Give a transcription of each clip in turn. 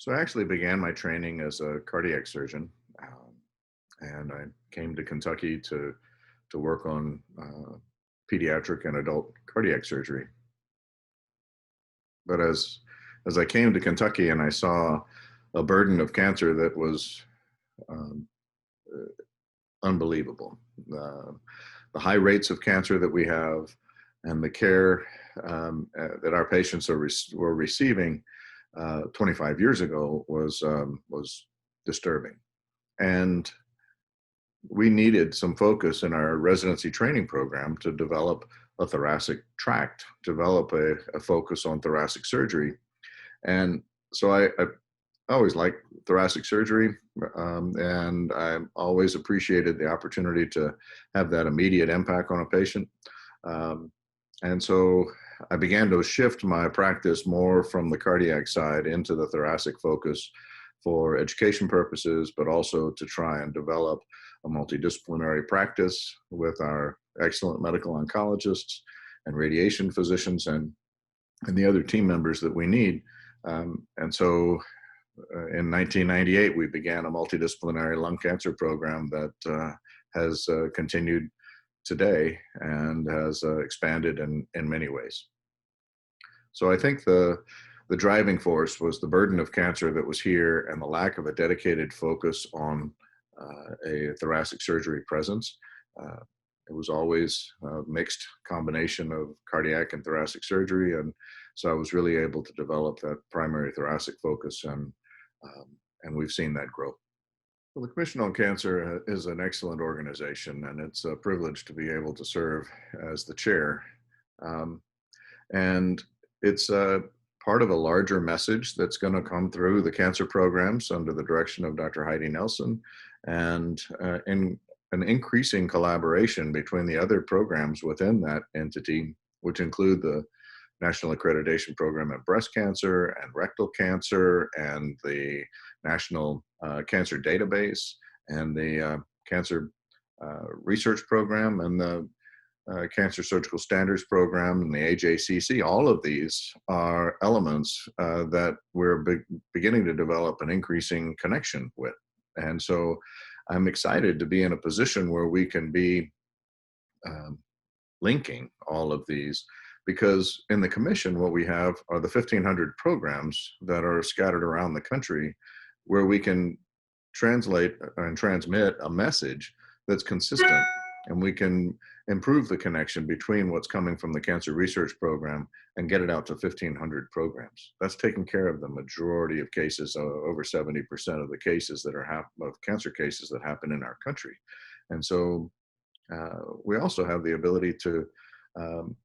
So I actually began my training as a cardiac surgeon, and I came to Kentucky to work on pediatric and adult cardiac surgery. But as I came to Kentucky and I saw a burden of cancer that was um, uh, unbelievable, the high rates of cancer that we have, and the care that our patients were receiving 25 years ago was disturbing. And we needed some focus in our residency training program to develop a thoracic tract, develop a focus on thoracic surgery. And so I always liked thoracic surgery, and I always appreciated the opportunity to have that immediate impact on a patient. Um, and so I began to shift my practice more from the cardiac side into the thoracic focus for education purposes, but also to try and develop a multidisciplinary practice with our excellent medical oncologists and radiation physicians and the other team members that we need. And so in 1998, we began a multidisciplinary lung cancer program that has continued today and has expanded in many ways. So I think the driving force was the burden of cancer that was here and the lack of a dedicated focus on a thoracic surgery presence. Uh, it was always a mixed combination of cardiac and thoracic surgery, and so I was really able to develop that primary thoracic focus, and we've seen that grow. Well, the Commission on Cancer is an excellent organization, and it's a privilege to be able to serve as the chair. Um, and it's part of a larger message that's going to come through the cancer programs under the direction of Dr. Heidi Nelson, and in an increasing collaboration between the other programs within that entity, which include the National Accreditation Program at Breast Cancer and Rectal Cancer and the National Cancer Database and the Cancer Research Program and the Cancer Surgical Standards Program and the AJCC. All of these are elements that we're beginning to develop an increasing connection with. And so I'm excited to be in a position where we can be um, linking all of these, because in the commission, what we have are the 1,500 programs that are scattered around the country where we can translate and transmit a message that's consistent, and we can improve the connection between what's coming from the cancer research program and get it out to 1,500 programs. That's taking care of the majority of cases, over 70% of the cases that are of cancer cases that happen in our country. And so we also have the ability um,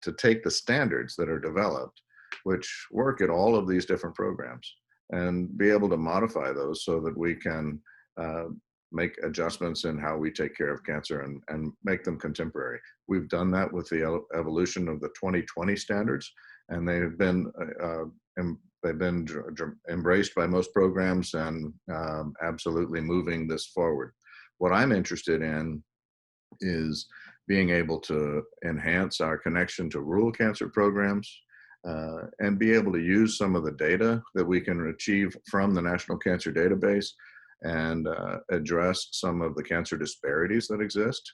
to take the standards that are developed, which work at all of these different programs, and be able to modify those so that we can uh, make adjustments in how we take care of cancer and make them contemporary. We've done that with the evolution of the 2020 standards, and they've been embraced by most programs and absolutely moving this forward. What I'm interested in is being able to enhance our connection to rural cancer programs and be able to use some of the data that we can achieve from the National Cancer Database and address some of the cancer disparities that exist.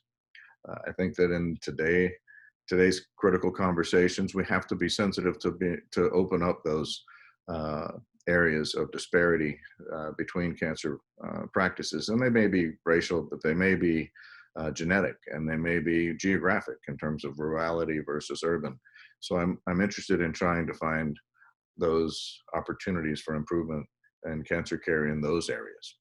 I think that in today's critical conversations, we have to be sensitive to open up those uh, areas of disparity between cancer practices, and they may be racial, but they may be genetic, and they may be geographic in terms of rurality versus urban. So I'm interested in trying to find those opportunities for improvement and cancer care in those areas.